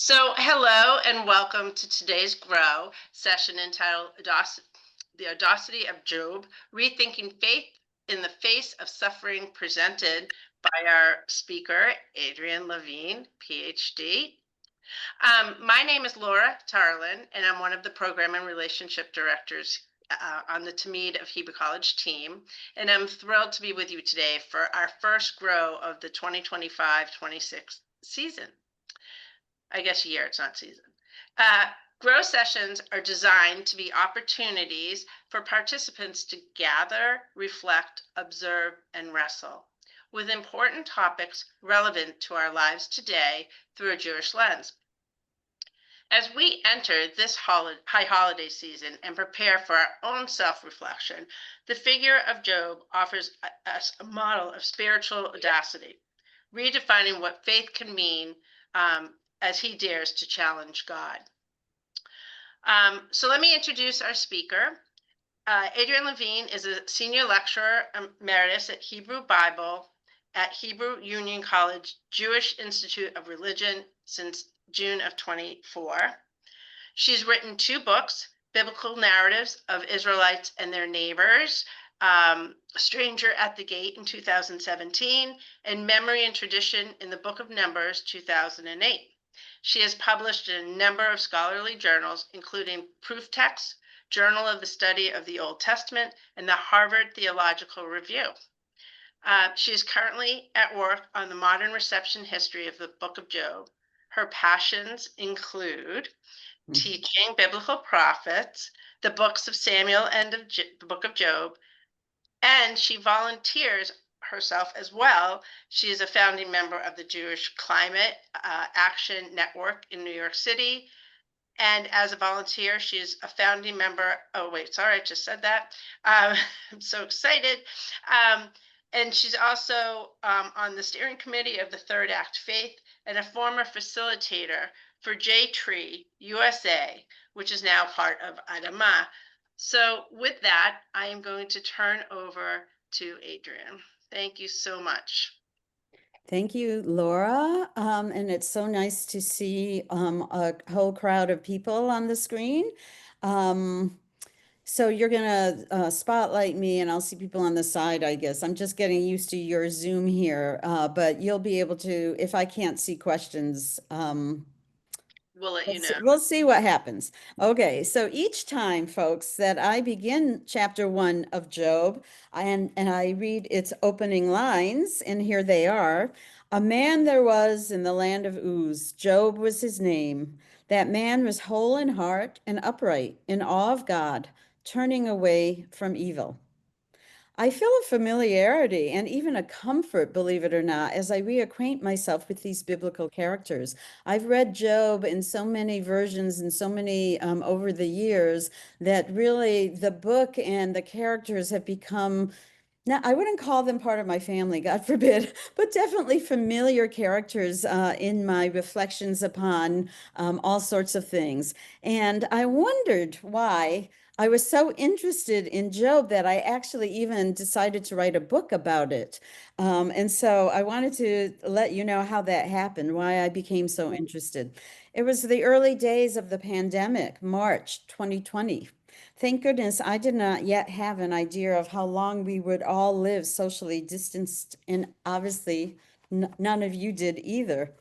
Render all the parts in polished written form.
Hello and welcome to today's Grow session entitled The Audacity of Job, Rethinking Faith in the Face of Suffering, presented by our speaker, Adriane Leveen, PhD. My name is Laura Tarlin, and I'm one of the Program and Relationship Directors on the Tamid of Hebrew College team. And I'm thrilled to be with you today for our first Grow of the 2025-26 season. I guess year, it's not season. Grow sessions are designed to be opportunities for participants to gather, reflect, observe, and wrestle with important topics relevant to our lives today through a Jewish lens. As we enter this high holiday season and prepare for our own self-reflection, the figure of Job offers us a model of spiritual audacity, redefining what faith can mean as he dares to challenge God. So let me introduce our speaker. Adriane Leveen is a senior lecturer emeritus at Hebrew Bible at Hebrew Union College Jewish Institute of Religion since June of 24. She's written 2 books, Biblical Narratives of Israelites and Their Neighbors, Stranger at the Gate in 2017, and Memory and Tradition in the Book of Numbers, 2008. She has published in a number of scholarly journals, including Proof Text, Journal of the Study of the Old Testament, and the Harvard Theological Review. She is currently at work on the modern reception history of the Book of Job. Her passions include teaching biblical prophets, the books of Samuel and the Book of Job, and she volunteers herself as well. She is a founding member of the Jewish Climate Action Network in New York City. And as a volunteer, she's a founding member. Oh, wait, sorry, I just said that. I'm so excited. And she's also on the steering committee of the Third Act Faith and a former facilitator for J-Tree USA, which is now part of Adama. So with that, I am going to turn over to Adriane. Thank you so much. Thank you, Laura. And it's so nice to see a whole crowd of people on the screen. So you're going to spotlight me and I'll see people on the side, I guess. I'm just getting used to your Zoom here, but you'll be able to, if I can't see questions, We'll let you know. We'll see what happens. Okay, so each time, folks, that I begin chapter 1 of Job, and I read its opening lines, and here they are. A man there was in the land of Uz. Job was his name. That man was whole in heart and upright, in awe of God, turning away from evil. I feel a familiarity and even a comfort, believe it or not, as I reacquaint myself with these biblical characters. I've read Job in so many versions and so many over the years that really the book and the characters have become, now, I wouldn't call them part of my family, God forbid, but definitely familiar characters in my reflections upon all sorts of things. And I wondered why I was so interested in Job that I actually even decided to write a book about it. And so I wanted to let you know how that happened, why I became so interested. It was the early days of the pandemic, March 2020. Thank goodness I did not yet have an idea of how long we would all live socially distanced, and obviously none of you did either.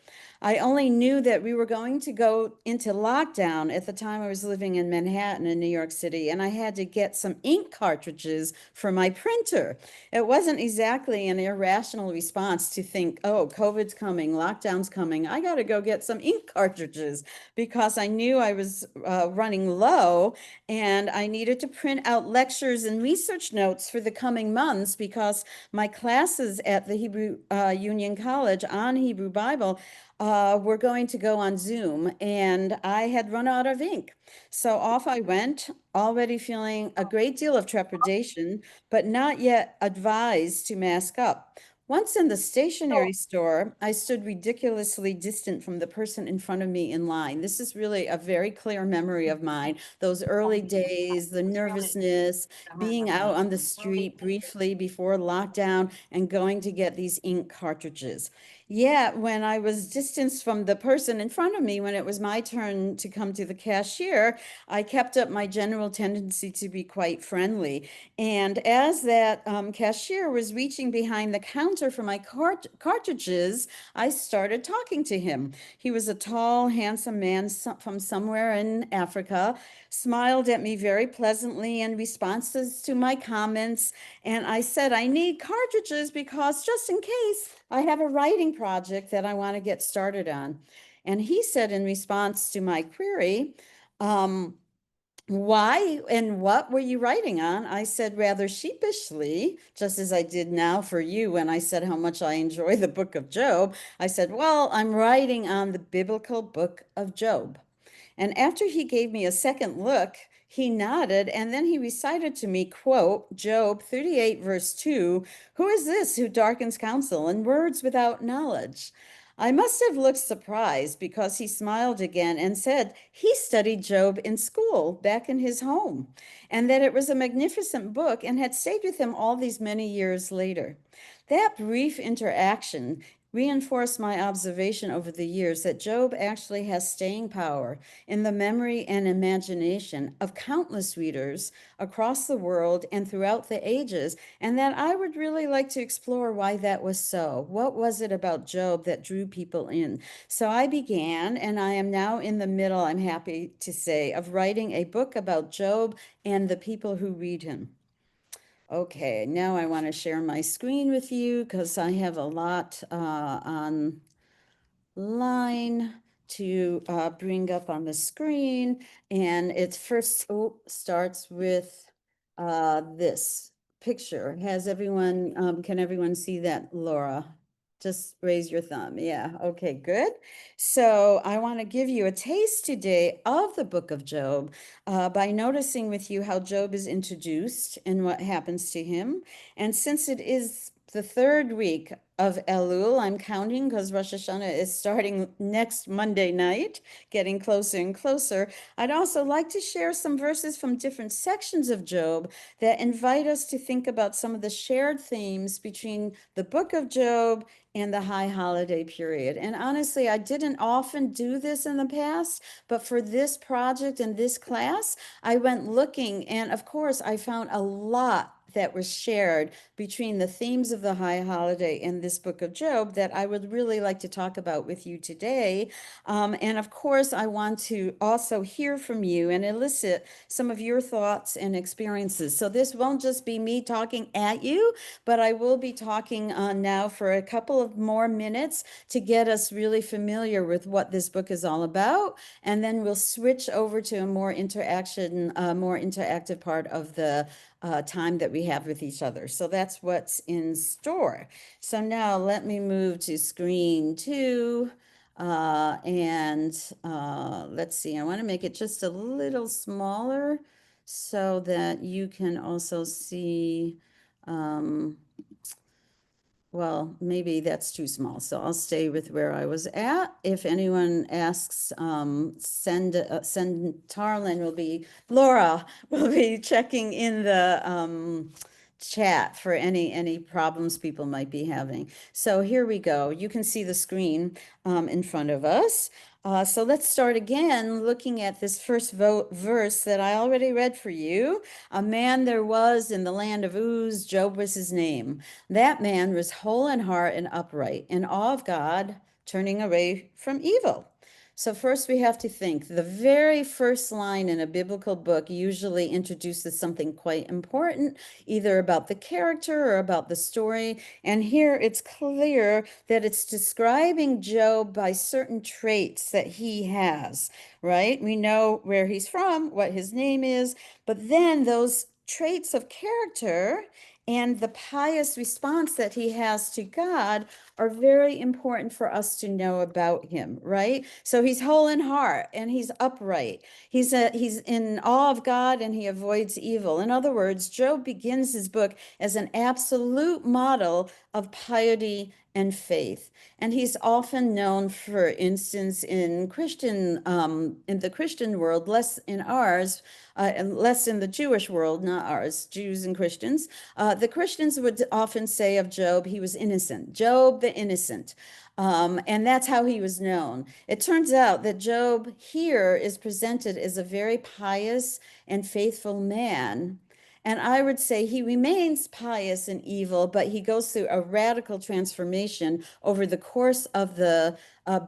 I only knew that we were going to go into lockdown at the time I was living in Manhattan in New York City, and I had to get some ink cartridges for my printer. It wasn't exactly an irrational response to think, oh, COVID's coming, lockdown's coming, I got to go get some ink cartridges, because I knew I was running low and I needed to print out lectures and research notes for the coming months, because my classes at the Hebrew Union College on Hebrew Bible were going to go on Zoom, and I had run out of ink. So off I went, already feeling a great deal of trepidation, but not yet advised to mask up. Once in the stationery store, I stood ridiculously distant from the person in front of me in line. This is really a very clear memory of mine. Those early days, the nervousness, being out on the street briefly before lockdown and going to get these ink cartridges. Yeah, when I was distanced from the person in front of me, when it was my turn to come to the cashier, I kept up my general tendency to be quite friendly. And as that cashier was reaching behind the counter for my cartridges, I started talking to him. He was a tall, handsome man from somewhere in Africa, smiled at me very pleasantly in responses to my comments. And I said, I need cartridges because just in case I have a writing project that I want to get started on. And he said, in response to my query, um, why and what were you writing on? I said rather sheepishly, just as I did now for you when I said how much I enjoy the book of Job. I said, well, I'm writing on the biblical book of Job. And after he gave me a second look, he nodded and then he recited to me, quote, Job 38, verse 2, who is this who darkens counsel and words without knowledge? I must have looked surprised because he smiled again and said he studied Job in school back in his home and that it was a magnificent book and had stayed with him all these many years later. That brief interaction reinforced my observation over the years that Job actually has staying power in the memory and imagination of countless readers across the world and throughout the ages, and that I would really like to explore why that was so. What was it about Job that drew people in? So I began, and I am now in the middle, I'm happy to say, of writing a book about Job and the people who read him. Okay, now I want to share my screen with you because I have a lot online to bring up on the screen. And it first starts with this picture. Can everyone see that, Laura? Just raise your thumb. Yeah, okay, good. So I want to give you a taste today of the book of Job by noticing with you how Job is introduced and what happens to him. And since it is the third week of Elul, I'm counting because Rosh Hashanah is starting next Monday night, getting closer and closer. I'd also like to share some verses from different sections of Job that invite us to think about some of the shared themes between the book of Job and the high holiday period. And honestly, I didn't often do this in the past, but for this project and this class, I went looking, and of course, I found a lot that was shared between the themes of the high holiday and this book of Job that I would really like to talk about with you today. And of course, I want to also hear from you and elicit some of your thoughts and experiences. So this won't just be me talking at you, but I will be talking now for a couple of more minutes to get us really familiar with what this book is all about. And then we'll switch over to a more interactive part of the time that we have with each other. So that's what's in store. So now let me move to screen 2. Let's see, I want to make it just a little smaller so that you can also see, well, maybe that's too small, so I'll stay with where I was at. If anyone asks, send Tarlin Laura will be checking in the chat for any problems people might be having. So here we go. You can see the screen in front of us. So let's start again looking at this first verse that I already read for you. A man there was in the land of Uz, Job was his name. That man was whole in heart and upright, in awe of God, turning away from evil. So first we have to think, the very first line in a biblical book usually introduces something quite important, either about the character or about the story. And here it's clear that it's describing Job by certain traits that he has, right? We know where he's from, what his name is, but then those traits of character and the pious response that he has to God are very important for us to know about him, right? So he's whole in heart and he's upright. He's in awe of God and he avoids evil. In other words, Job begins his book as an absolute model of piety and faith. And he's often known, for instance, in the Christian world, less in ours, and less in the Jewish world, not ours, Jews and Christians. The Christians would often say of Job, he was innocent. Job, the innocent. And that's how he was known. It turns out that Job here is presented as a very pious and faithful man. And I would say he remains pious and evil, but he goes through a radical transformation over the course of the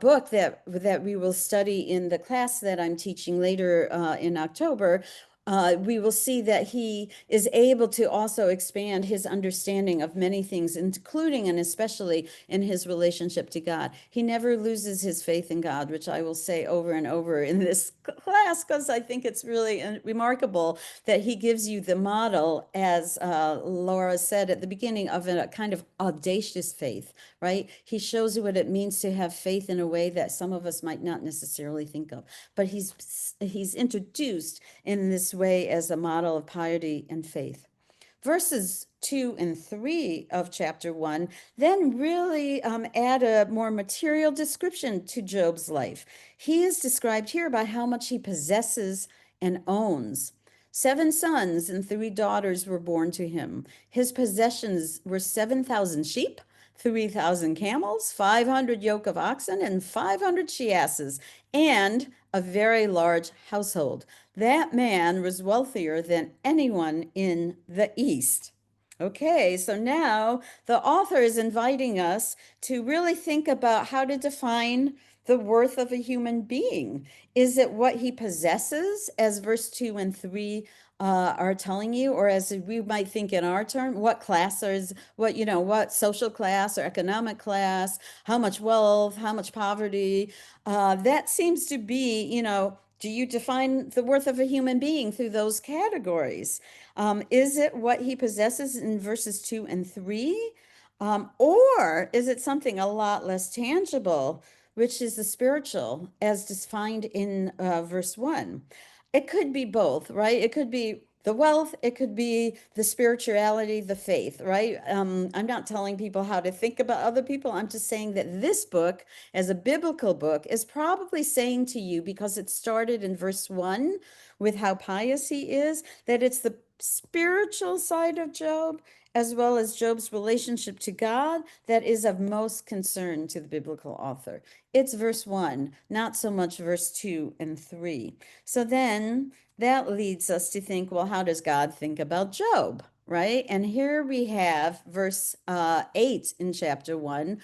book that we will study in the class that I'm teaching later in October. We will see that he is able to also expand his understanding of many things, including and especially in his relationship to God. He never loses his faith in God, which I will say over and over in this class because I think it's really remarkable that he gives you the model, as Laura said at the beginning, of a kind of audacious faith, right? He shows you what it means to have faith in a way that some of us might not necessarily think of. But he's introduced in this way as a model of piety and faith. Verses 2 and 3 of chapter 1 then really add a more material description to Job's life. He is described here by how much he possesses and owns. 7 sons and 3 daughters were born to him. His possessions were 7,000 sheep, 3,000 camels, 500 yoke of oxen, and 500 she asses, and a very large household. That man was wealthier than anyone in the East. Okay, so now the author is inviting us to really think about how to define the worth of a human being. Is it what he possesses, as verse 2 and 3 are telling you, or as we might think in our term, what class is what social class or economic class, how much wealth, how much poverty? That seems to be, do you define the worth of a human being through those categories? Is it what he possesses in verses 2 and 3? Or is it something a lot less tangible, which is the spiritual, as defined in verse 1? It could be both, right? It could be the wealth, it could be the spirituality, the faith, right? I'm not telling people how to think about other people. I'm just saying that this book, as a biblical book, is probably saying to you, because it started in verse 1 with how pious he is, that it's the spiritual side of Job, as well as Job's relationship to God, that is of most concern to the biblical author. It's verse 1, not so much verse 2 and 3. So then that leads us to think, well, how does God think about Job, right? And here we have verse 8 in chapter 1,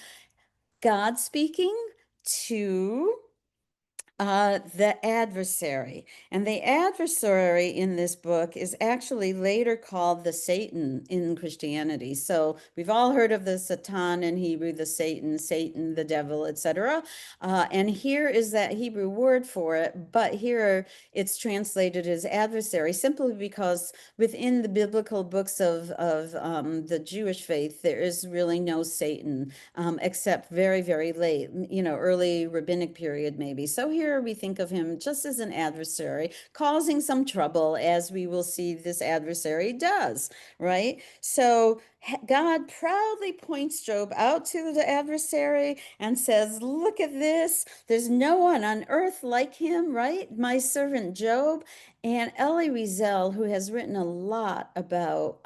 God speaking to the adversary. And the adversary in this book is actually later called the Satan in Christianity. So we've all heard of the Satan in Hebrew, the Satan, the devil, etc. And here is that Hebrew word for it, but here it's translated as adversary simply because within the biblical books of the Jewish faith, there is really no Satan except very, very late, early rabbinic period maybe. So here we think of him just as an adversary, causing some trouble, as we will see this adversary does, right? So God proudly points Job out to the adversary and says, look at this. There's no one on earth like him, right? My servant Job. And Elie Wiesel, who has written a lot about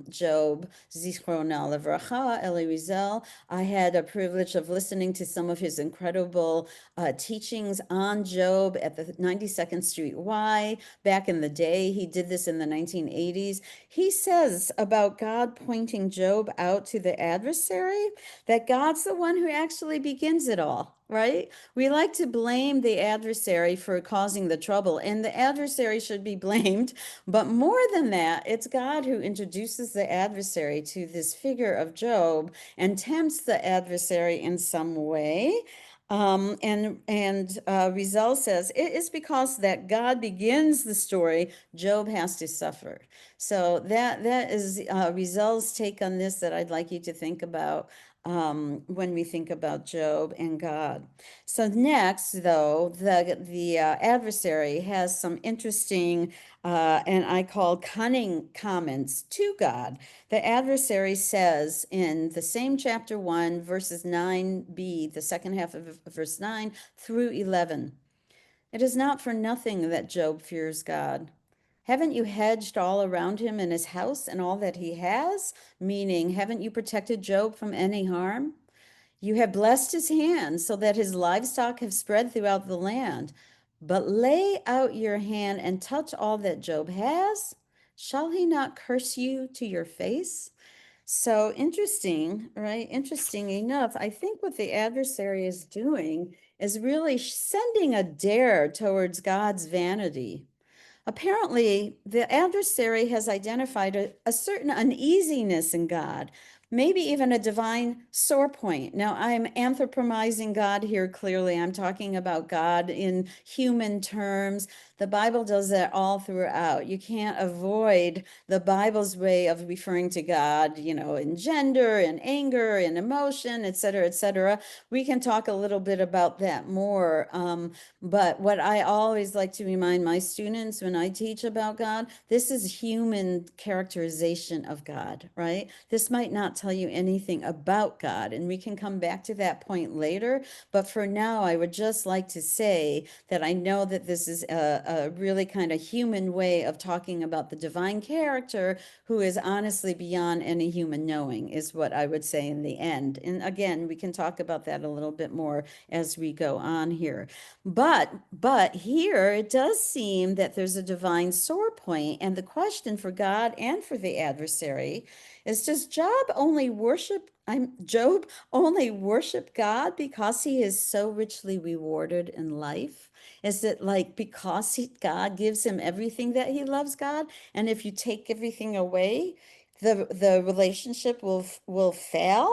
Job, Zichrono Livracha, Elie Wiesel, I had a privilege of listening to some of his incredible teachings on Job at the 92nd Street Y back in the day. He did this in the 1980s. He says about God pointing Job out to the adversary that God's the one who actually begins it all. Right? We like to blame the adversary for causing the trouble, and the adversary should be blamed. But more than that, it's God who introduces the adversary to this figure of Job and tempts the adversary in some way. Rizal says it is because that God begins the story, Job has to suffer. So that is Rizal's take on this that I'd like you to think about when we think about Job and God. So next, though, the adversary has some interesting and I call cunning comments to God. The adversary says in the same chapter 1, verses 9b, the second half of verse 9 through 11. It is not for nothing that Job fears God. Haven't you hedged all around him in his house and all that he has? Meaning, haven't you protected Job from any harm? You have blessed his hand so that his livestock have spread throughout the land. But lay out your hand and touch all that Job has. Shall he not curse you to your face? So interesting, right? Interesting enough, I think what the adversary is doing is really sending a dare towards God's vanity. Apparently, the adversary has identified a certain uneasiness in God, maybe even a divine sore point. Now, I'm anthropomizing God here clearly. I'm talking about God in human terms. The Bible does that all throughout. You can't avoid the Bible's way of referring to God, in gender and anger and emotion, et cetera, et cetera. We can talk a little bit about that more. But what I always like to remind my students when I teach about God, this is human characterization of God, right? This might not tell you anything about God, and we can come back to that point later. But for now, I would just like to say that I know that this is a really kind of human way of talking about the divine character who is honestly beyond any human knowing, is what I would say in the end. And again, we can talk about that a little bit more as we go on here. But here it does seem that there's a divine sore point, and the question for God and for the adversary is, does Job only worship God because he is so richly rewarded in life? Is it like because God gives him everything that he loves God, and if you take everything away, the relationship will fail?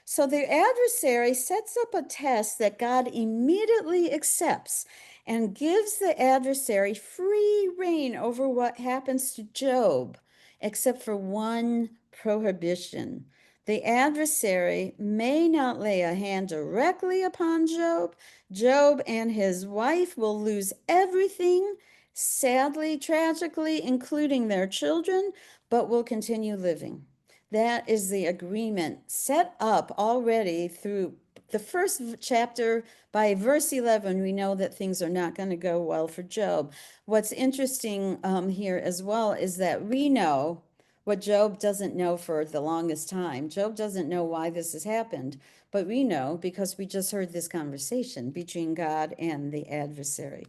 So the adversary sets up a test that God immediately accepts and gives the adversary free rein over what happens to Job, except for one prohibition. The adversary may not lay a hand directly upon Job. Job and his wife will lose everything, sadly, tragically, including their children, but will continue living. That is the agreement set up already through the first chapter. By verse 11, we know that things are not going to go well for Job. What's interesting here as well is that we know what Job doesn't know for the longest time. Job doesn't know why this has happened, but we know because we just heard this conversation between God and the adversary.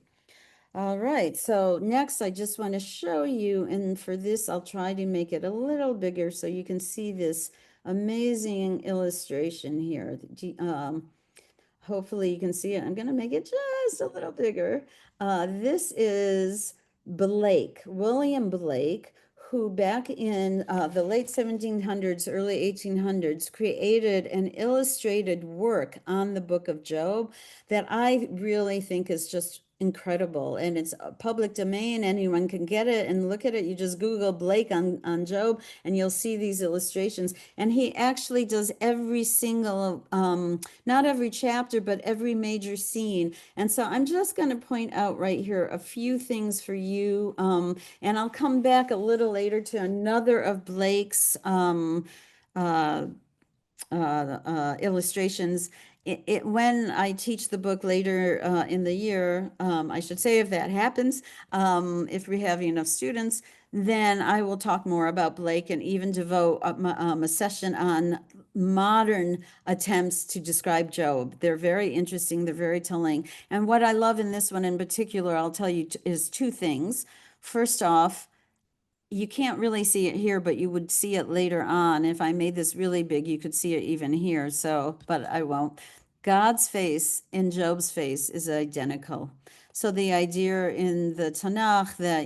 All right, so next I just want to show you, and for this I'll try to make it a little bigger so you can see this amazing illustration here. Hopefully you can see it. I'm going to make it just a little bigger. This is William Blake, who back in the late 1700s, early 1800s, created an illustrated work on the book of Job that I really think is just incredible, and it's a public domain. Anyone can get it and look at it. You just Google Blake on Job and you'll see these illustrations, and he actually does every single not every chapter but every major scene. And so I'm just going to point out right here a few things for you, and I'll come back a little later to another of Blake's uh, illustrations. When I teach the book later in the year, I should say, if that happens, if we have enough students, then I will talk more about Blake and even devote a session on modern attempts to describe Job. They're very interesting, they're very telling. And what I love in this one in particular, I'll tell you, is two things. First off, you can't really see it here, but you would see it later on. If I made this really big, you could see it even here. So, but I won't. God's face and Job's face is identical. So the idea in the Tanakh that,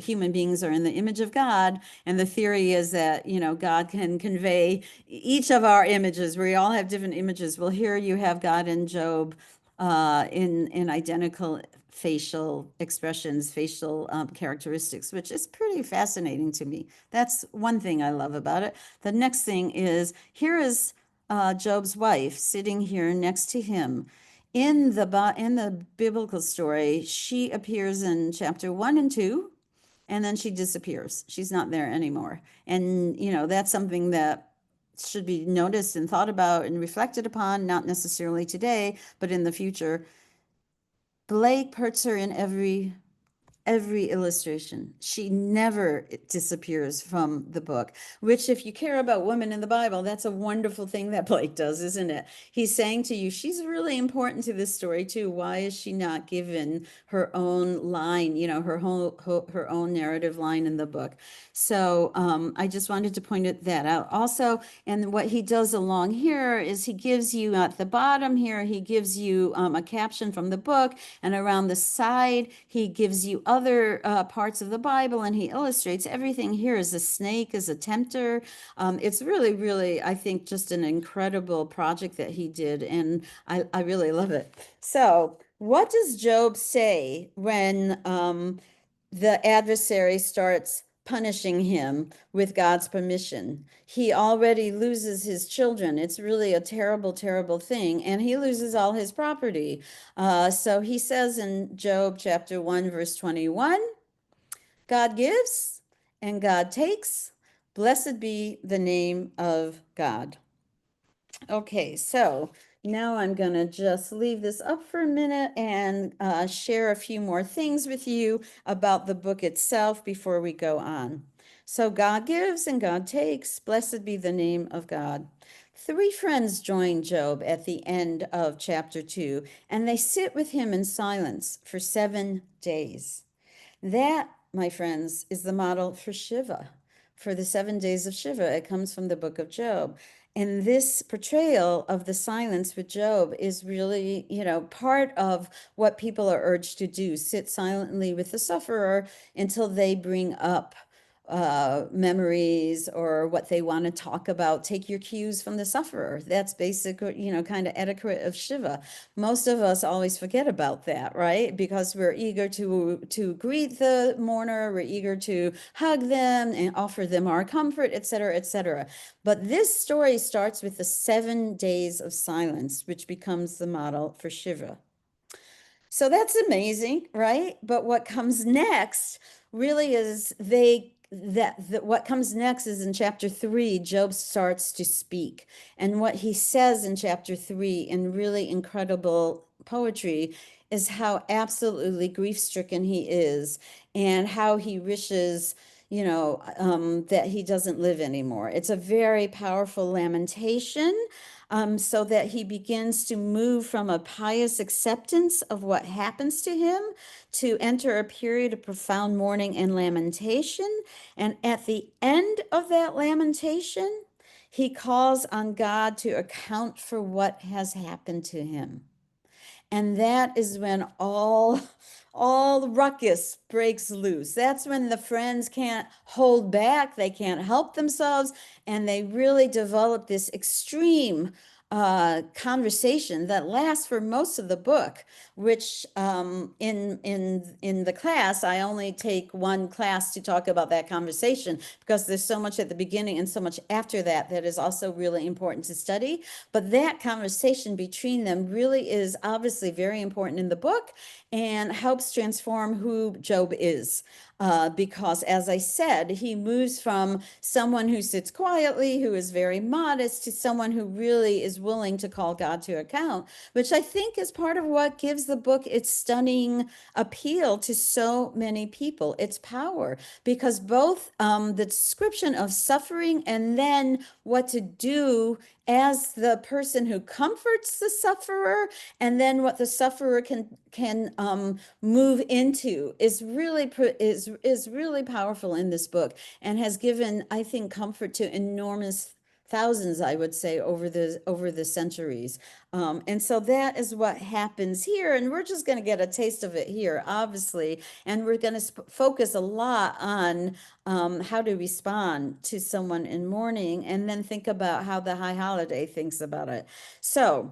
human beings are in the image of God, and the theory is that, God can convey each of our images. We all have different images. Well, here you have God and Job in identical facial expressions, facial characteristics, which is pretty fascinating to me. That's one thing I love about it. The next thing is, here is Job's wife sitting here next to him. In the biblical story, she appears in chapter 1 and 2, and then she disappears. She's not there anymore. And, that's something that should be noticed and thought about and reflected upon, not necessarily today, but in the future. Blake puts her in every every illustration. She never disappears from the book, which, if you care about women in the Bible, that's a wonderful thing that Blake does, isn't it? He's saying to you, she's really important to this story too. Why is she not given her own line, her own narrative line in the book? So I just wanted to point that out. Also, and what he does along here is he gives you at the bottom here, he gives you a caption from the book, and around the side, he gives you other parts of the Bible, and he illustrates everything here as a snake, as a tempter. It's really, really, I think, just an incredible project that he did, and I really love it. So, what does Job say when the adversary starts punishing him with God's permission? He already loses his children. It's really a terrible, terrible thing. And he loses all his property. So he says in Job chapter 1, verse 21, God gives and God takes. Blessed be the name of God. Okay, so now I'm going to just leave this up for a minute and share a few more things with you about the book itself before we go on. So God gives and God takes. Blessed be the name of God. Three friends join Job at the end of chapter 2, and they sit with him in silence for 7 days. That, my friends, is the model for Shiva, for the 7 days of Shiva. It comes from the book of Job. And this portrayal of the silence with Job is really, part of what people are urged to do, sit silently with the sufferer until they bring up memories or what they want to talk about. Take your cues from the sufferer. That's basic, kind of etiquette of Shiva. Most of us always forget about that, right? Because we're eager to greet the mourner, we're eager to hug them and offer them our comfort, etc., etc. But this story starts with the 7 days of silence, which becomes the model for Shiva. So that's amazing, right? But what comes next really is what comes next is in chapter 3, Job starts to speak. And what he says in chapter 3 in really incredible poetry is how absolutely grief-stricken he is and how he wishes that he doesn't live anymore. It's a very powerful lamentation, so that he begins to move from a pious acceptance of what happens to him to enter a period of profound mourning and lamentation. And at the end of that lamentation, he calls on God to account for what has happened to him. And that is when all the ruckus breaks loose. That's when the friends can't hold back, they can't help themselves, and they really develop this extreme conversation that lasts for most of the book, which in the class, I only take one class to talk about that conversation because there's so much at the beginning and so much after that that is also really important to study. But that conversation between them really is obviously very important in the book and helps transform who Job is. Because, as I said, he moves from someone who sits quietly, who is very modest, to someone who really is willing to call God to account, which I think is part of what gives the book its stunning appeal to so many people, its power, because both the description of suffering and then what to do as the person who comforts the sufferer, and then what the sufferer can move into is really powerful in this book, and has given, I think, comfort to enormous thousands, I would say, over the centuries. And so that is what happens here, and we're just going to get a taste of it here, obviously, and we're going to focus a lot on how to respond to someone in mourning, and then think about how the High Holiday thinks about it. So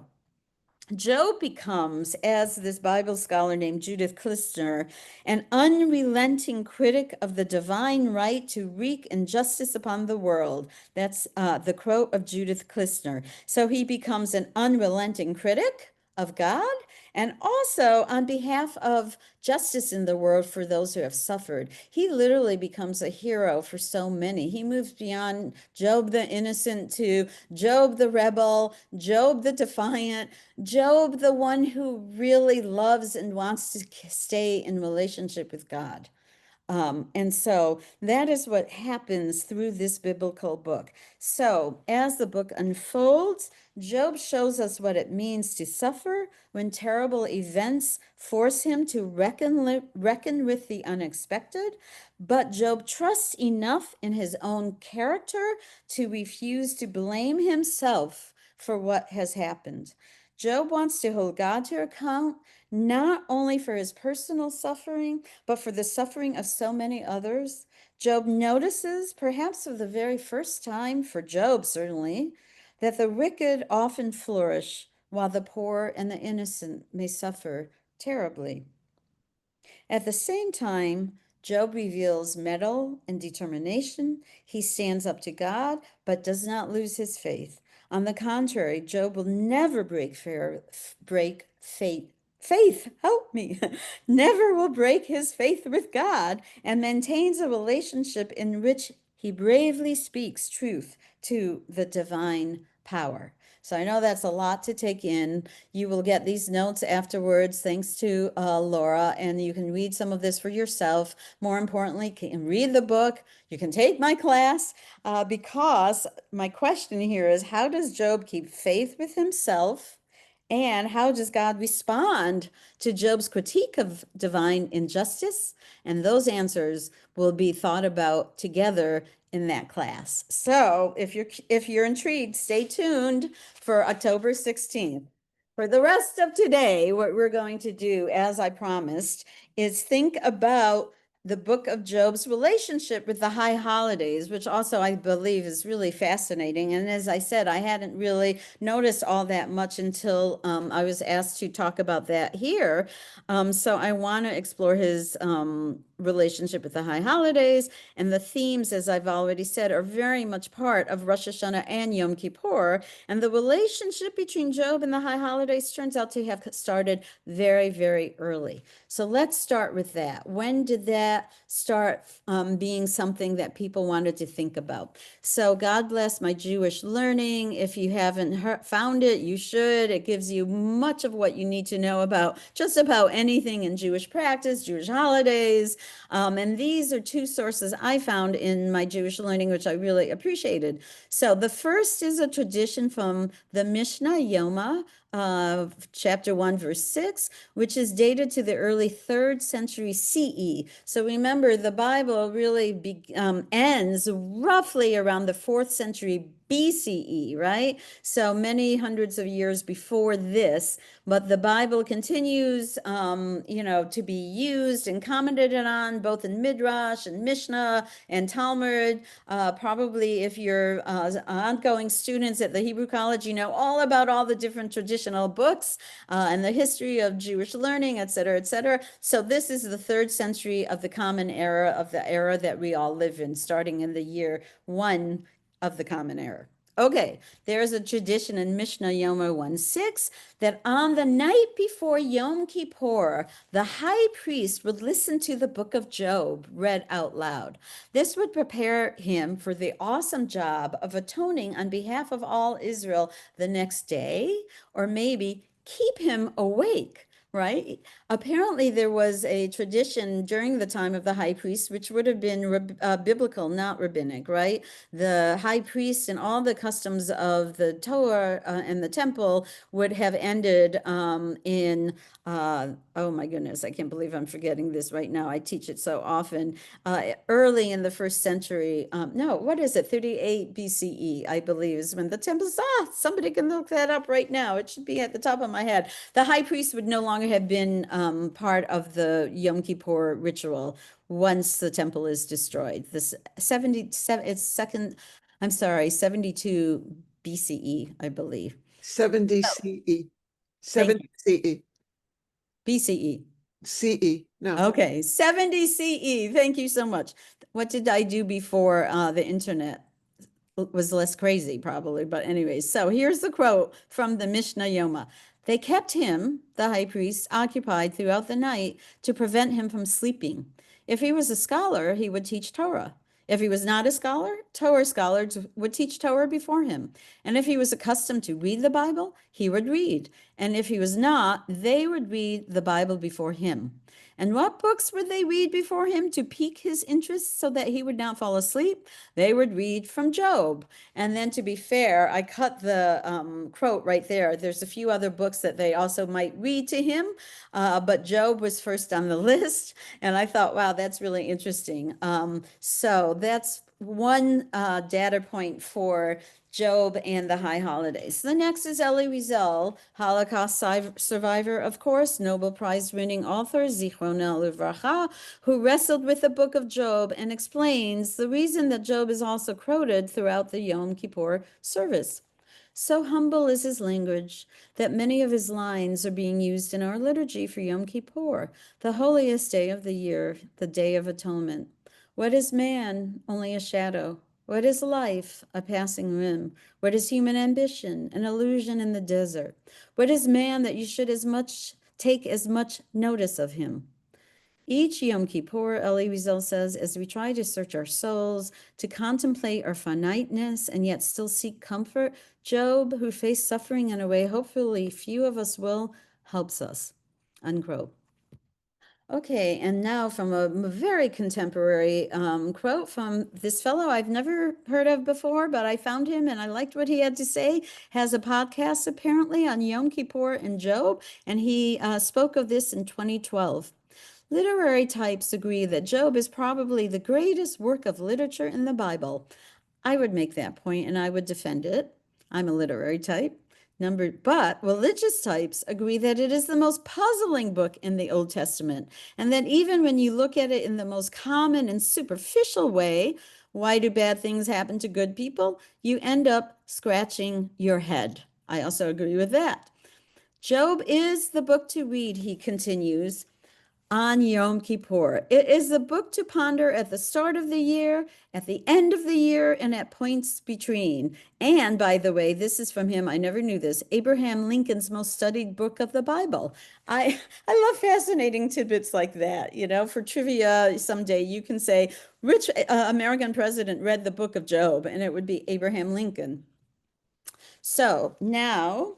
Job becomes, as this Bible scholar named Judith Klistner, an unrelenting critic of the divine right to wreak injustice upon the world. That's the quote of Judith Klistner. So he becomes an unrelenting critic of God And also on behalf of justice in the world for those who have suffered. He literally becomes a hero for so many. He moves beyond Job the innocent to Job the rebel, Job the defiant, Job the one who really loves and wants to stay in relationship with God. And so that is what happens through this biblical book. So as the book unfolds, Job shows us what it means to suffer when terrible events force him to reckon with the unexpected. But Job trusts enough in his own character to refuse to blame himself for what has happened. Job wants to hold God to account, not only for his personal suffering, but for the suffering of so many others. Job notices, perhaps for the very first time, for Job certainly, that the wicked often flourish while the poor and the innocent may suffer terribly. At the same time, Job reveals mettle and determination. He stands up to God, but does not lose his faith. On the contrary, Job will never break faith, help me, never will break his faith with God and maintains a relationship in which he bravely speaks truth to the divine power. So I know that's a lot to take in. You will get these notes afterwards, thanks to Laura, and you can read some of this for yourself. More importantly, you can read the book. You can take my class because my question here is, how does Job keep faith with himself? And how does God respond to Job's critique of divine injustice? And those answers will be thought about together in that class. So if you're intrigued, stay tuned for October 16th. For the rest of today, what we're going to do, as I promised, is think about the book of Job's relationship with the high holidays, which also I believe is really fascinating. And as I said, I hadn't really noticed all that much until I was asked to talk about that here. So I want to explore his relationship with the high holidays, and the themes, as I've already said, are very much part of Rosh Hashanah and Yom Kippur. And the relationship between Job and the high holidays turns out to have started very, very early. So let's start with that. When did that start being something that people wanted to think about? So God bless my Jewish learning. If you haven't found it, you should. It gives you much of what you need to know about just about anything in Jewish practice, Jewish holidays. And these are two sources I found in my Jewish learning, which I really appreciated. So the first is a tradition from the Mishnah Yoma, chapter 1, verse 6, which is dated to the early 3rd century CE. So remember, the Bible really ends roughly around the 4th century BCE, right? So many hundreds of years before this, but the Bible continues, to be used and commented on both in Midrash and Mishnah and Talmud. Probably if you're ongoing students at the Hebrew College, you know all about all the different traditional books and the history of Jewish learning, et cetera, et cetera. So this is the 3rd century of the Common Era, of the era that we all live in, starting in the year 1 of the Common Era. Okay, there's a tradition in Mishnah Yoma 1:6 that on the night before Yom Kippur, the high priest would listen to the book of Job read out loud. This would prepare him for the awesome job of atoning on behalf of all Israel the next day, or maybe keep him awake. Right? Apparently, there was a tradition during the time of the high priest, which would have been biblical, not rabbinic, right? The high priest and all the customs of the Torah and the temple would have ended oh my goodness, I can't believe I'm forgetting this right now. I teach it so often. Early in the 1st century, no, what is it? 38 BCE, I believe, is when the temple, somebody can look that up right now. It should be at the top of my head. The high priest would no longer have been part of the Yom Kippur ritual once the temple is destroyed. This 77, it's second, I'm sorry, 72 BCE, I believe. 70 CE. 70 CE. BCE. CE. No. Okay, 70 CE. Thank you so much. What did I do before the internet was less crazy, probably? But anyways, so here's the quote from the Mishnah Yoma. They kept him, the high priest, occupied throughout the night to prevent him from sleeping. If he was a scholar, he would teach Torah. If he was not a scholar, Torah scholars would teach Torah before him. And if he was accustomed to read the Bible, he would read. And if he was not, they would read the Bible before him. And what books would they read before him to pique his interest so that he would not fall asleep? They would read from Job. And then, to be fair, I cut the quote right there. There's a few other books that they also might read to him, but Job was first on the list. And I thought, wow, that's really interesting. So that's one data point for Job and the high holidays. The next is Elie Wiesel, Holocaust survivor, of course, Nobel Prize winning author, Zichrono Livracha, who wrestled with the book of Job and explains the reason that Job is also quoted throughout the Yom Kippur service. So humble is his language that many of his lines are being used in our liturgy for Yom Kippur, the holiest day of the year, the Day of Atonement. What is man? Only a shadow. What is life? A passing whim. What is human ambition? An illusion in the desert. What is man that you should take as much notice of him? Each Yom Kippur, Elie Wiesel says, as we try to search our souls, to contemplate our finiteness and yet still seek comfort, Job, who faced suffering in a way hopefully few of us will, helps us. Unquote. Okay, and now from a very contemporary quote from this fellow I've never heard of before, but I found him and I liked what he had to say. Has a podcast apparently on Yom Kippur and Job, and he spoke of this in 2012. Literary types agree that Job is probably the greatest work of literature in the Bible. I would make that point and I would defend it. I'm a literary type. But religious types agree that it is the most puzzling book in the Old Testament, and that even when you look at it in the most common and superficial way, why do bad things happen to good people? You end up scratching your head. I also agree with that. Job is the book to read, he continues, on Yom Kippur. It is the book to ponder at the start of the year, at the end of the year, and at points between. And by the way, this is from him, I never knew this, Abraham Lincoln's most studied book of the Bible. I love fascinating tidbits like that. You know, for trivia someday you can say, which American president read the book of Job? And it would be Abraham Lincoln. So now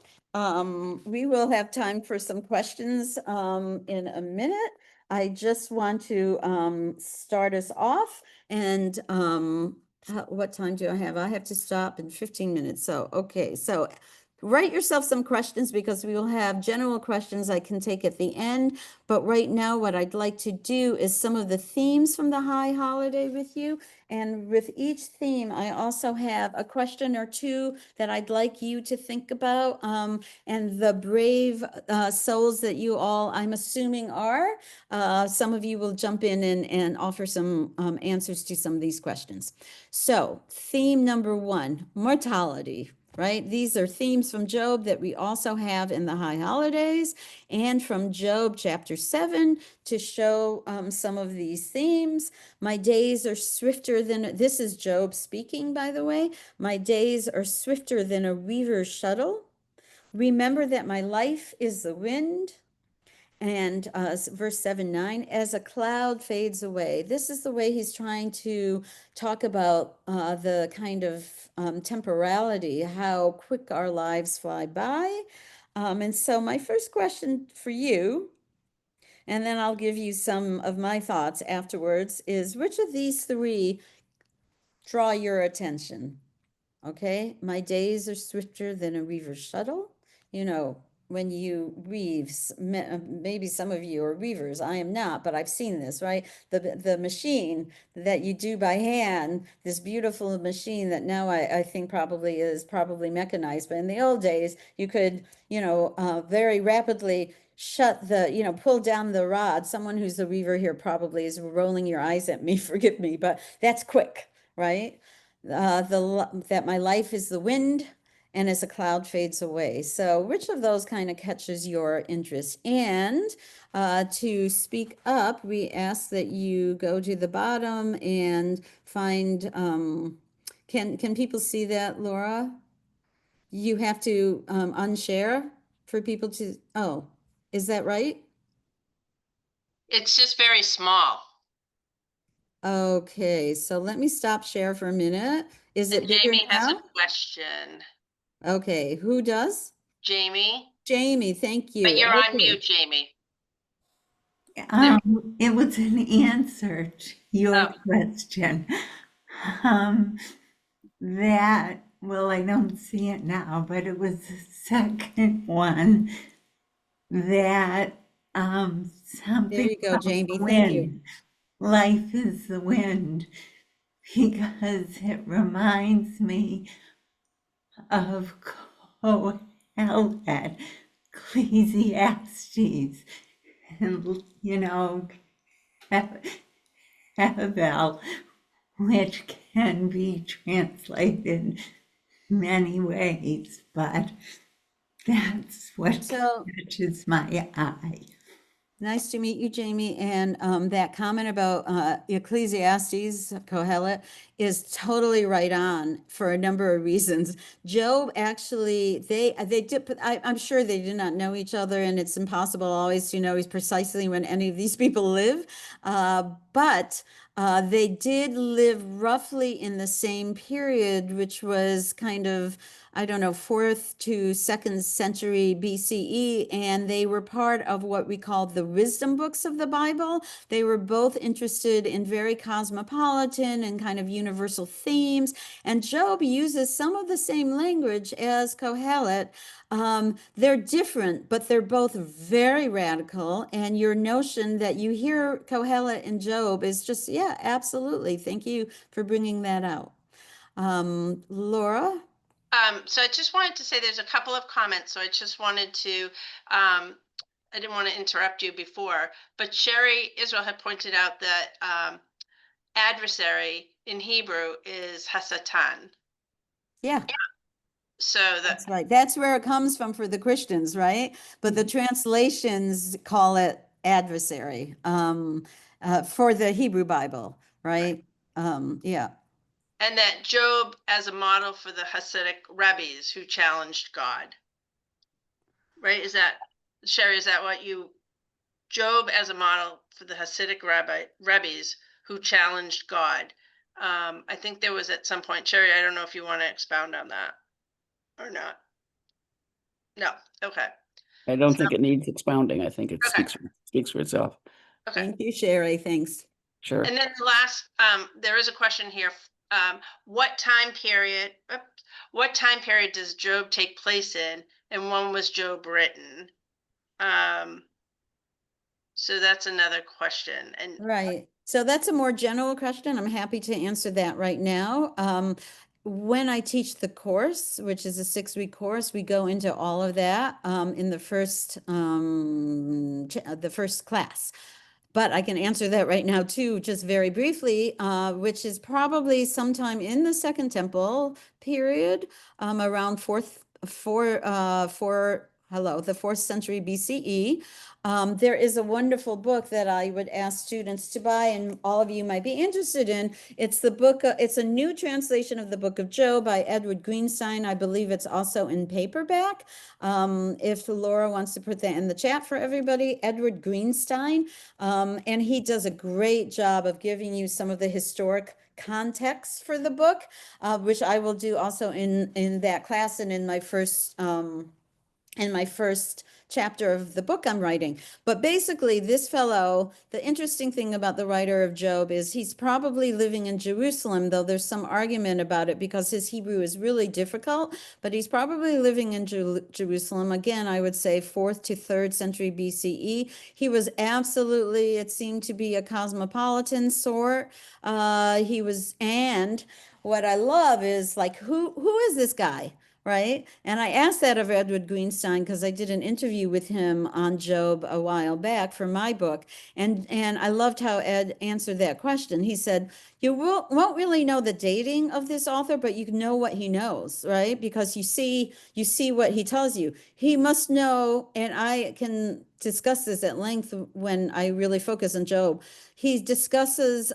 we will have time for some questions in a minute. I just want to start us off, and what time do I have? I have to stop in 15 minutes. So, okay, so write yourself some questions because we will have general questions I can take at the end. But right now, what I'd like to do is some of the themes from the high holiday with you. And with each theme, I also have a question or two that I'd like you to think about. And the brave souls that you all, I'm assuming, are. Some of you will jump in and offer some answers to some of these questions. So, theme number one, mortality. Right? These are themes from Job that we also have in the high holidays and from Job chapter 7 to show some of these themes. My days are swifter than, this is Job speaking, by the way. My days are swifter than a weaver's shuttle. Remember that my life is the wind. And verse 7-9, as a cloud fades away. This is the way he's trying to talk about the kind of temporality, how quick our lives fly by. And so my first question for you, and then I'll give you some of my thoughts afterwards, is which of these three draw your attention? Okay, my days are swifter than a weaver's shuttle. You know, when you weave, maybe some of you are weavers. I am not, but I've seen this, right? The machine that you do by hand, this beautiful machine that now I think probably is mechanized, but in the old days, you could, very rapidly shut the, pull down the rod. Someone who's a weaver here probably is rolling your eyes at me, forgive me, but that's quick, right? That my life is the wind and as a cloud fades away. So which of those kind of catches your interest? And to speak up, we ask that you go to the bottom and find, can people see that, Laura? You have to unshare for people to, oh, is that right? It's just very small. Okay, so let me stop share for a minute. Is And it bigger Jamie has a now? question. Okay, who does? Jamie, Jamie, thank but you. you're on Okay. mute, Jamie. There. It was an answer to your Oh. question. Well, I don't see it now, but it was the second one that There something you go, about Jamie. the Thank you. wind. Life is the wind, because it reminds me of Kohelet, Ecclesiastes, and Hevel, which can be translated many ways, but that's what So catches my eye. nice to meet you, Jamie. And that comment about Ecclesiastes, Kohelet, is totally right on for a number of reasons. Job actually, they did put, I'm sure they did not know each other, and it's impossible always to know precisely when any of these people live. But they did live roughly in the same period, which was kind of, I don't know, 4th to 2nd century BCE, and they were part of what we call the wisdom books of the Bible. They were both interested in very cosmopolitan and kind of universal themes, and Job uses some of the same language as Kohelet. They're different, but they're both very radical, and your notion that you hear Kohelet and Job is just, yeah, absolutely. Thank you for bringing that out. Laura? So I just wanted to say there's a couple of comments. So I just wanted to, I didn't want to interrupt you before, but Sherry Israel had pointed out that adversary in Hebrew is Hasatan. Yeah. So That's right. That's where it comes from for the Christians, right? But the translations call it adversary for the Hebrew Bible, right? Yeah. and that Job as a model for the Hasidic rabbis who challenged God. Right? Is that, Sherry, is that what you, Job as a model for the Hasidic rabbis who challenged God? I think there was at some point, Sherry, I don't know if you want to expound on that or not. No. Okay. I don't think it needs expounding. I think it Okay. speaks for itself. Okay. Thank you, Sherry. Thanks. Sure. And then the last, there is a question here. What time period does Job take place in, and when was Job written? So that's another question. And Right. So that's a more general question. I'm happy to answer that right now. When I teach the course, which is a 6-week course, we go into all of that in the first class. But I can answer that right now too, just very briefly, which is probably sometime in the Second Temple period, around the 4th century BCE. There is a wonderful book that I would ask students to buy, and all of you might be interested in. It's the book, it's a new translation of the Book of Job by Edward Greenstein. I believe it's also in paperback. If Laura wants to put that in the chat for everybody, Edward Greenstein. And he does a great job of giving you some of the historic context for the book, which I will do also in that class and in my first chapter of the book I'm writing. But basically, this fellow, the interesting thing about the writer of Job is he's probably living in Jerusalem, though there's some argument about it because his Hebrew is really difficult, but he's probably living in Jerusalem. Again, I would say 4th to 3rd century BCE. He was absolutely, it seemed to be a cosmopolitan sort. And what I love is like, who is this guy? Right. And I asked that of Edward Greenstein because I did an interview with him on Job a while back for my book. And I loved how Ed answered that question. He said, you won't really know the dating of this author, but you know what he knows, right? Because you see what he tells you. He must know, and I can discuss this at length when I really focus on Job. He discusses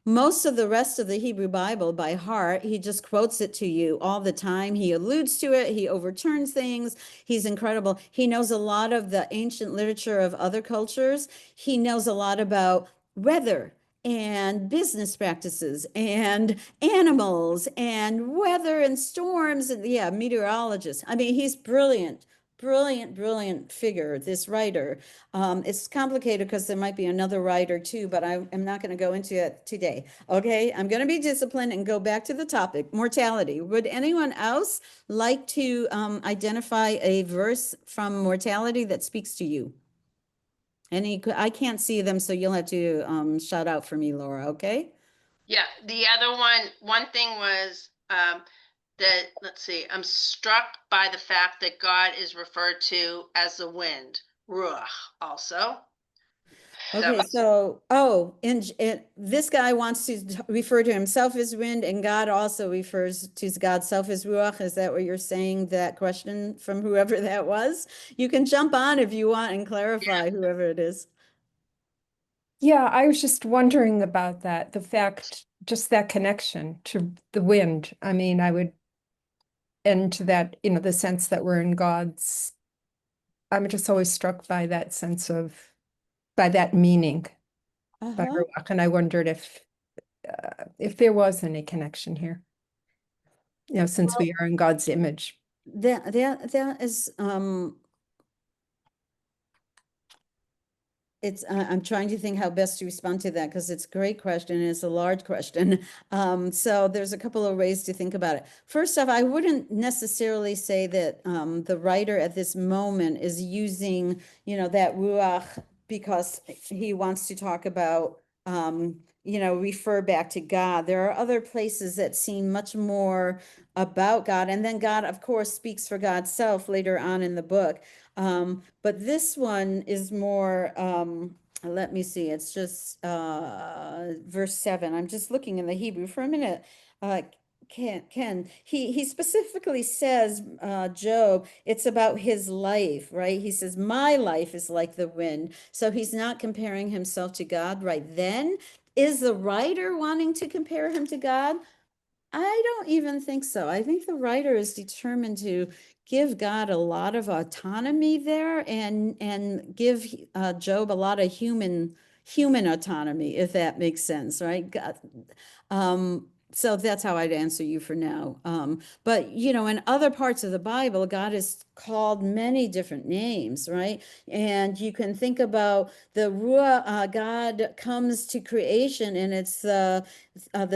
most of the rest of the Hebrew Bible by heart. He just quotes it to you all the time. He alludes to it. He overturns things. He's incredible. He knows a lot of the ancient literature of other cultures. He knows a lot about weather and business practices and animals and weather and storms and yeah, meteorologist. I mean, he's brilliant. Brilliant figure, this writer. It's complicated because there might be another writer too, but I am not going to go into it today. Okay, I'm going to be disciplined and go back to the topic, mortality. Would anyone else like to identify a verse from mortality that speaks to you? I can't see them, so you'll have to shout out for me, Laura, okay? Yeah, the other one thing was that, let's see, I'm struck by the fact that God is referred to as the wind, ruach, also. Okay, so, this guy wants to refer to himself as wind, and God also refers to God's self as ruach. Is that what you're saying, that question from whoever that was? You can jump on if you want and clarify, whoever it is. Yeah, I was just wondering about that, the fact, just that connection to the wind. I mean, and to that, the sense that we're in God's, I'm just always struck by that sense of, by that meaning, by Uh-huh. Ruach, and I wondered if there was any connection here, since we are in God's image. That is, I'm trying to think how best to respond to that because it's a great question and it's a large question. So there's a couple of ways to think about it. First off, I wouldn't necessarily say that the writer at this moment is using, that ruach because he wants to talk about, refer back to God. There are other places that seem much more about God. And then God, of course, speaks for God's self later on in the book. But this one is more, let me see, it's just verse 7. I'm just looking in the Hebrew for a minute. Ken, he specifically says, Job, it's about his life, right? He says, my life is like the wind. So he's not comparing himself to God right then. Is the writer wanting to compare him to God? I don't even think so. I think the writer is determined to give God a lot of autonomy there and give Job a lot of human autonomy, if that makes sense, right? God, so that's how I'd answer you for now. But in other parts of the Bible, God is called many different names, right? And you can think about the Ruach, God comes to creation, and it's the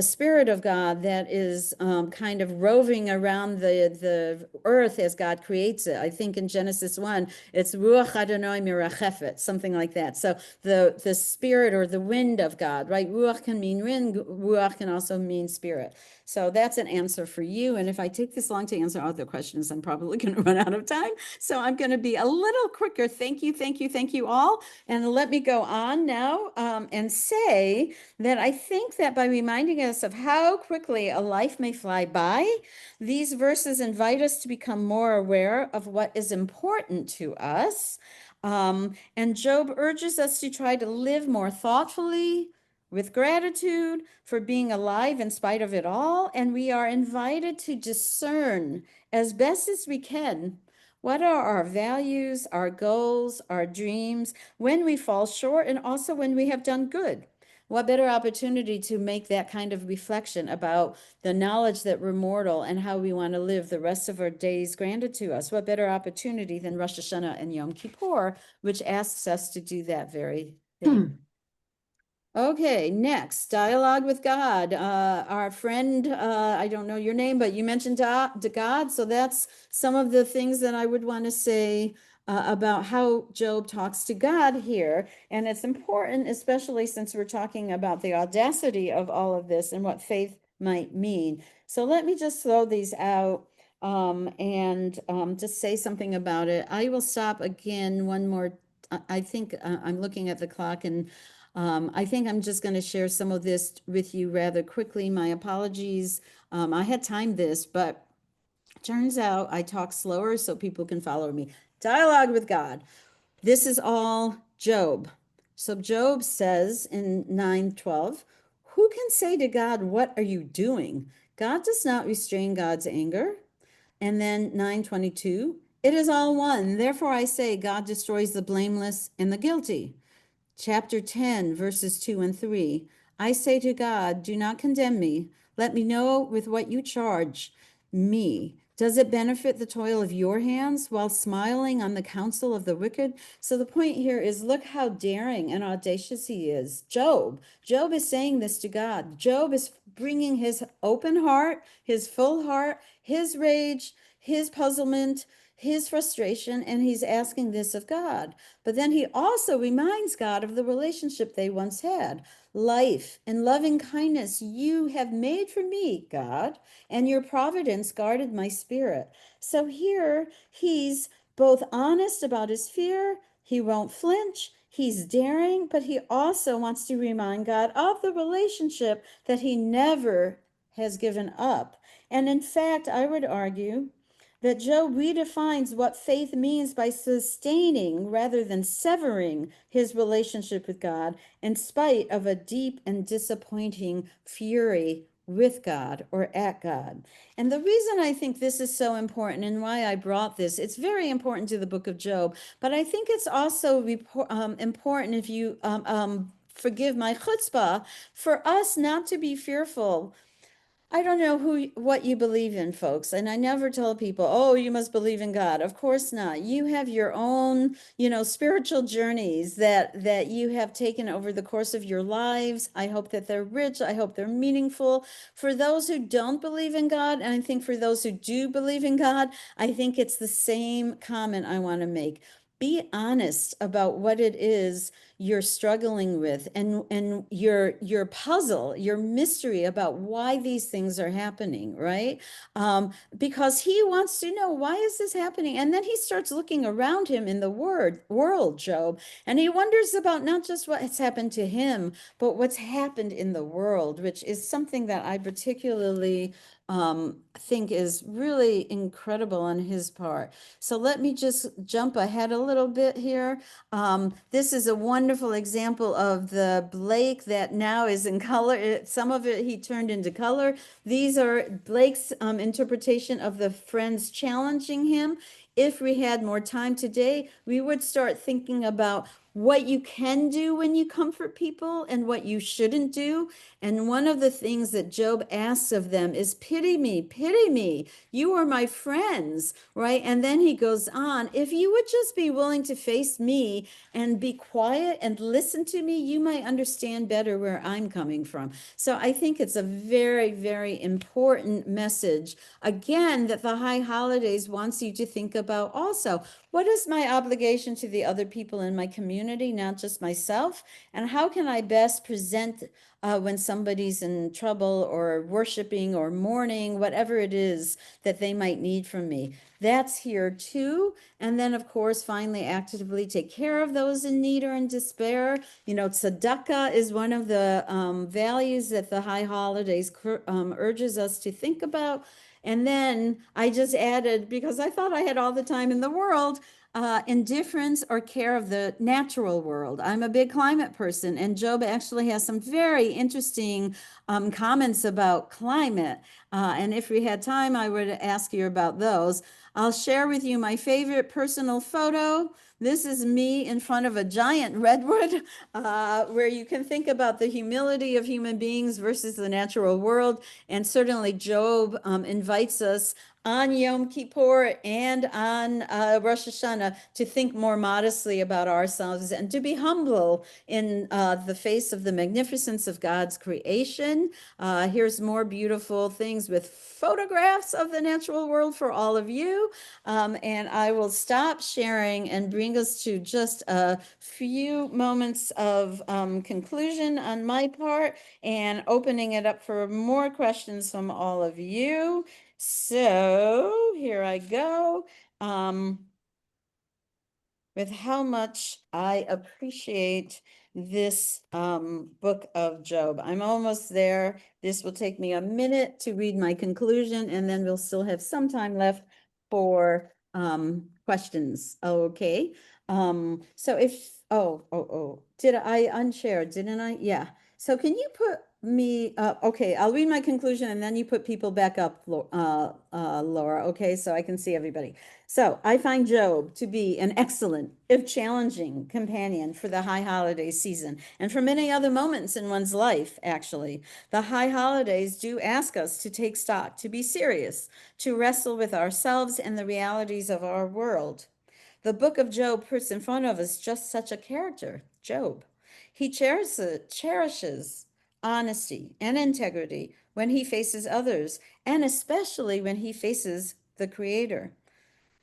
Spirit of God that is kind of roving around the earth as God creates it. I think in Genesis 1, it's Ruach Adonai Mirachefet, something like that. So the spirit or the wind of God, right? Ruach can mean wind, Ruach can also mean spirit. So that's an answer for you. And if I take this long to answer other questions, I'm probably going to run out of time. So I'm going to be a little quicker. Thank you all. And let me go on now and say that I think that by reminding us of how quickly a life may fly by, these verses invite us to become more aware of what is important to us. And Job urges us to try to live more thoughtfully, with gratitude for being alive in spite of it all. And we are invited to discern as best as we can what are our values, our goals, our dreams, when we fall short, and also when we have done good. What better opportunity to make that kind of reflection about the knowledge that we're mortal and how we want to live the rest of our days granted to us? What better opportunity than Rosh Hashanah and Yom Kippur, which asks us to do that very thing. Okay, next, dialogue with God. Our friend, I don't know your name, but you mentioned to God. So that's some of the things that I would want to say about how Job talks to God here. And it's important, especially since we're talking about the audacity of all of this and what faith might mean. So let me just throw these out and just say something about it. I will stop again one more. I think I'm looking at the clock, and I think I'm just going to share some of this with you rather quickly. My apologies. I had timed this, but turns out I talk slower so people can follow me. Dialogue with God. This is all Job. So Job says in 9:12, Who can say to God, what are you doing? God does not restrain God's anger. And then 9:22, it is all one. Therefore I say, God destroys the blameless and the guilty. Chapter 10, verses 2 and 3. I say to God, do not condemn me. Let me know with what you charge me. Does it benefit the toil of your hands while smiling on the counsel of the wicked? So the point here is look how daring and audacious he is. Job is saying this to God. Job is bringing his open heart, his full heart, his rage, his puzzlement, his frustration, and he's asking this of God. But then he also reminds God of the relationship they once had. Life and loving kindness you have made for me, God, and your providence guarded my spirit. So here he's both honest about his fear, he won't flinch, he's daring, but he also wants to remind God of the relationship that he never has given up. And in fact, I would argue that Job redefines what faith means by sustaining rather than severing his relationship with God in spite of a deep and disappointing fury with God or at God. And the reason I think this is so important and why I brought this, it's very important to the book of Job, but I think it's also important, if you forgive my chutzpah, for us not to be fearful. I don't know what you believe in, folks, and I never tell people, oh, you must believe in God. Of course not. You have your own, spiritual journeys that you have taken over the course of your lives. I hope that they're rich. I hope they're meaningful. For those who don't believe in God, and I think for those who do believe in God, I think it's the same comment I want to make. Be honest about what it is you're struggling with and your puzzle, your mystery about why these things are happening, right? Because he wants to know, why is this happening? And then he starts looking around him in the world, Job, and he wonders about not just what has happened to him, but what's happened in the world, which is something that I particularly think is really incredible on his part. So let me just jump ahead a little bit here. This is a wonderful example of the Blake that now is in color. Some of it he turned into color. These are Blake's interpretation of the friends challenging him. If we had more time today, we would start thinking about what you can do when you comfort people and what you shouldn't do. And one of the things that Job asks of them is, pity me, you are my friends, right? And then he goes on, if you would just be willing to face me and be quiet and listen to me, you might understand better where I'm coming from. So I think it's a very, very important message, again, that the High Holidays wants you to think about also. What is my obligation to the other people in my community, not just myself? And how can I best present when somebody's in trouble or worshiping or mourning, whatever it is that they might need from me? That's here too. And then, of course, finally, actively take care of those in need or in despair. Tzedakah is one of the values that the High Holidays urges us to think about. And then I just added, because I thought I had all the time in the world, indifference or care of the natural world. I'm a big climate person, and Job actually has some very interesting comments about climate. And if we had time, I would ask you about those. I'll share with you my favorite personal photo. This is me in front of a giant redwood, where you can think about the humility of human beings versus the natural world. And certainly Job invites us on Yom Kippur and on Rosh Hashanah to think more modestly about ourselves and to be humble in the face of the magnificence of God's creation. Here's more beautiful things with photographs of the natural world for all of you. And I will stop sharing and bring us to just a few moments of conclusion on my part and opening it up for more questions from all of you. So here I go. With how much I appreciate this book of Job. I'm almost there. This will take me a minute to read my conclusion, and then we'll still have some time left for questions. Okay. So if, did I unshare? Didn't I? Yeah. So can you put me, okay, I'll read my conclusion and then you put people back up, Laura, okay, so I can see everybody. So I find Job to be an excellent, if challenging, companion for the high holiday season and for many other moments in one's life, actually. The high holidays do ask us to take stock, to be serious, to wrestle with ourselves and the realities of our world. The book of Job puts in front of us just such a character, Job. He cherishes honesty and integrity when he faces others, and especially when he faces the Creator.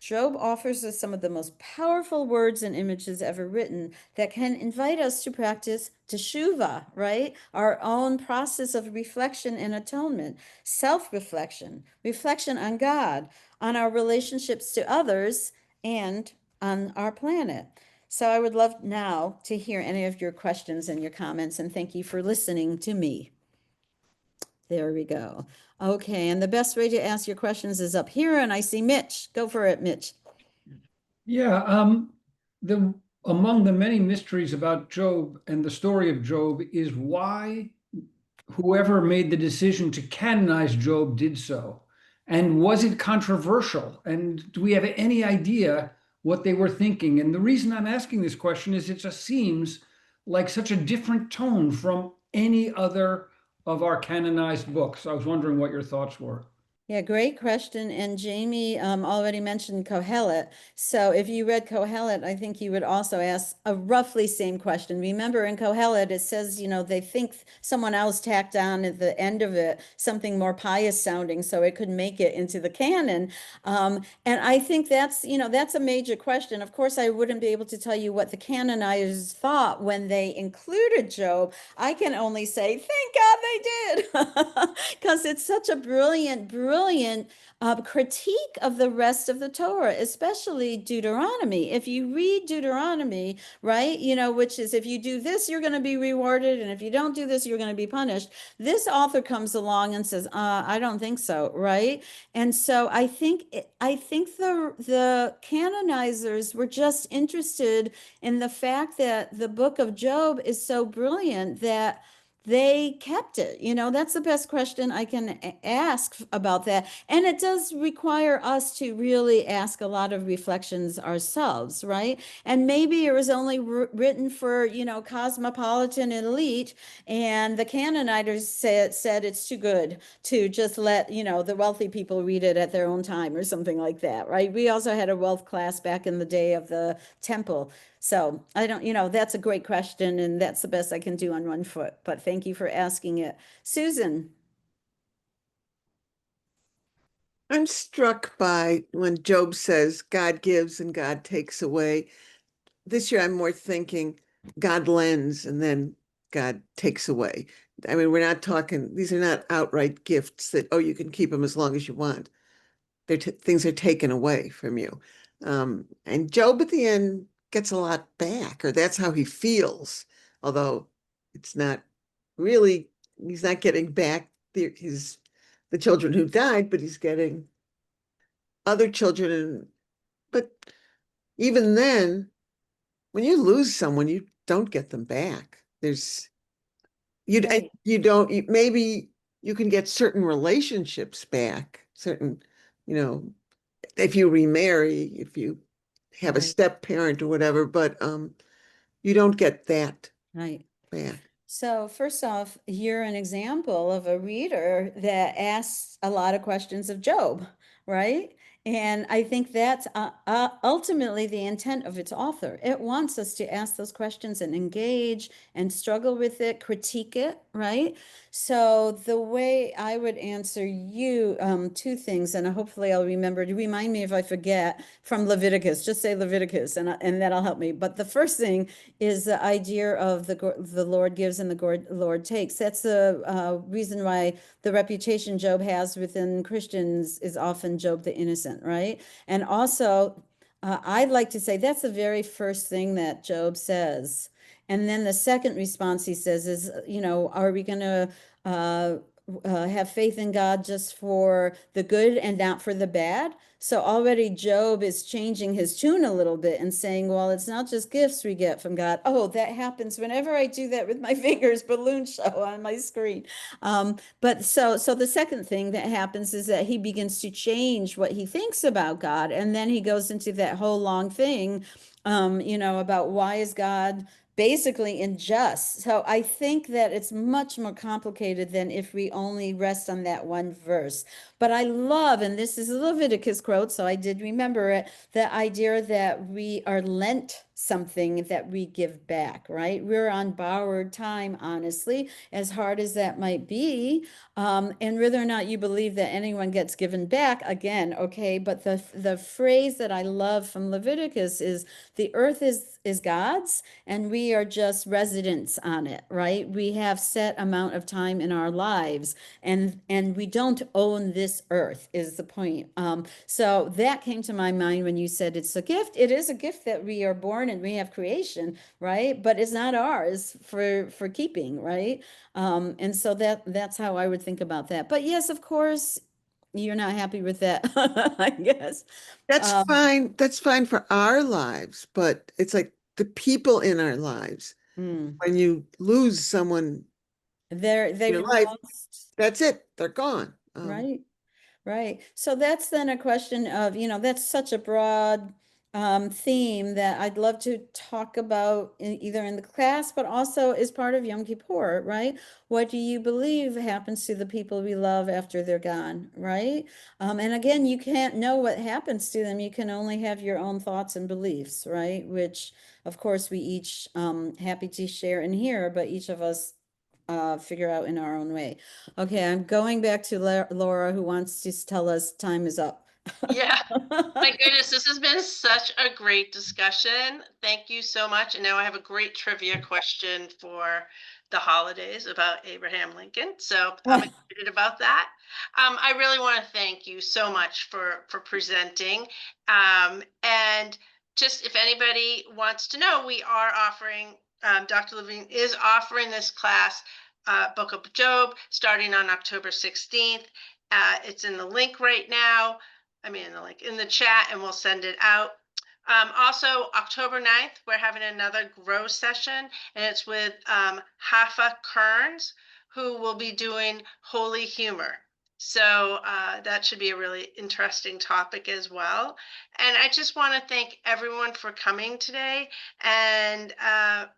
Job offers us some of the most powerful words and images ever written that can invite us to practice teshuvah, right? Our own process of reflection and atonement, self-reflection, reflection on God, on our relationships to others, and on our planet. So I would love now to hear any of your questions and your comments, and thank you for listening to me. There we go. Okay, and the best way to ask your questions is up here, and I see Mitch. Go for it, Mitch. Yeah, among the many mysteries about Job and the story of Job is why whoever made the decision to canonize Job did so. And was it controversial? And do we have any idea what they were thinking? And the reason I'm asking this question is it just seems like such a different tone from any other of our canonized books. I was wondering what your thoughts were. Yeah, great question. And Jamie already mentioned Kohelet. So if you read Kohelet, I think you would also ask a roughly same question. Remember in Kohelet, it says, you know, they think someone else tacked on at the end of it something more pious sounding so it could make it into the canon. And I think that's, you know, that's a major question. Of course, I wouldn't be able to tell you what the canonizers thought when they included Job. I can only say, thank God they did, because it's such a brilliant critique of the rest of the Torah, especially Deuteronomy. If you read Deuteronomy, right, you know, which is if you do this, you're going to be rewarded, and if you don't do this, you're going to be punished. This author comes along and says, I don't think so, right? And so I think the canonizers were just interested in the fact that the book of Job is so brilliant that they kept it. You know, that's the best question I can ask about that. And it does require us to really ask a lot of reflections ourselves, right? And maybe it was only written for, you know, cosmopolitan elite, and the canonizers said it's too good to just let, you know, the wealthy people read it at their own time or something like that, right? We also had a wealth class back in the day of the temple. So I don't, you know, that's a great question, and that's the best I can do on one foot, but thank you for asking it. Susan. I'm struck by when Job says God gives and God takes away. This year I'm more thinking God lends and then God takes away. I mean, we're not talking, these are not outright gifts that, oh, you can keep them as long as you want. Things are taken away from you. And Job at the end gets a lot back, or that's how he feels. Although it's not really, he's not getting back the children who died, but he's getting other children. But even then, when you lose someone, you don't get them back. Right. Maybe you can get certain relationships back, certain, you know, if you remarry, if you have a Right. step parent or whatever, but you don't get that Right. back. So first off, you're an example of a reader that asks a lot of questions of Job, right? And I think that's ultimately the intent of its author. It wants us to ask those questions and engage and struggle with it, critique it, right? So the way I would answer you, two things, and hopefully I'll remember to remind me if I forget, from Leviticus. Just say Leviticus, and that'll help me. But the first thing is the idea of the Lord gives and the Lord takes. That's the reason why the reputation Job has within Christians is often Job the innocent, right? And also, I'd like to say that's the very first thing that Job says. And then the second response he says is, you know, are we going to have faith in God just for the good and not for the bad. So already Job is changing his tune a little bit and saying, well, it's not just gifts we get from God. Oh, that happens whenever I do that with my fingers, balloons show on my screen. But so the second thing that happens is that he begins to change what he thinks about God. And then he goes into that whole long thing, about why is God basically unjust. So I think that it's much more complicated than if we only rest on that one verse. But I love, and this is a Leviticus quote, so I did remember it, the idea that we are lent something that we give back, right? We're on borrowed time, honestly, as hard as that might be. And whether or not you believe that anyone gets given back, again, okay, but the phrase that I love from Leviticus is the earth is God's and we are just residents on it, right? We have set amount of time in our lives and we don't own this earth is the point. So that came to my mind when you said it's a gift. It is a gift that we are born and we have creation, right? But it's not ours for keeping, right? And so that's how I would think about that. But yes, of course, you're not happy with that, I guess. That's fine. That's fine for our lives, but it's like the people in our lives. Hmm. When you lose someone in They've your life, lost, that's it. They're gone. right? Right. So that's then a question of, that's such a broad theme that I'd love to talk about either in the class, but also as part of Yom Kippur, right? What do you believe happens to the people we love after they're gone, right? And again, you can't know what happens to them. You can only have your own thoughts and beliefs, right? Which, of course, we each happy to share and hear, but each of us figure out in our own way. Okay, I'm going back to Laura, who wants to tell us time is up. Yeah. My goodness, this has been such a great discussion. Thank you so much. And now I have a great trivia question for the holidays about Abraham Lincoln. So I'm excited about that. I really want to thank you so much for presenting. And just if anybody wants to know, we are offering, Dr. Leveen is offering this class, Book of Job, starting on October 16th. It's in the link right now. In the chat, and we'll send it out. Also, October 9th, we're having another grow session, and it's with Hafa Kearns, who will be doing holy humor. So that should be a really interesting topic as well. And I just want to thank everyone for coming today and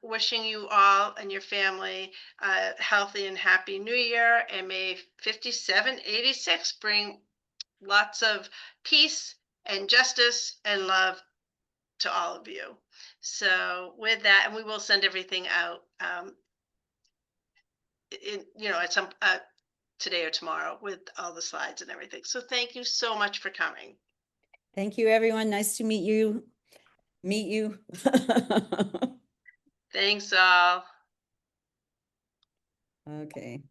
wishing you all and your family a healthy and happy New Year. And may 5786 bring lots of peace and justice and love to all of you. So with that, and we will send everything out at some today or tomorrow with all the slides and everything. So thank you so much for coming. Thank you, everyone. Nice to meet you. Thanks all. Okay.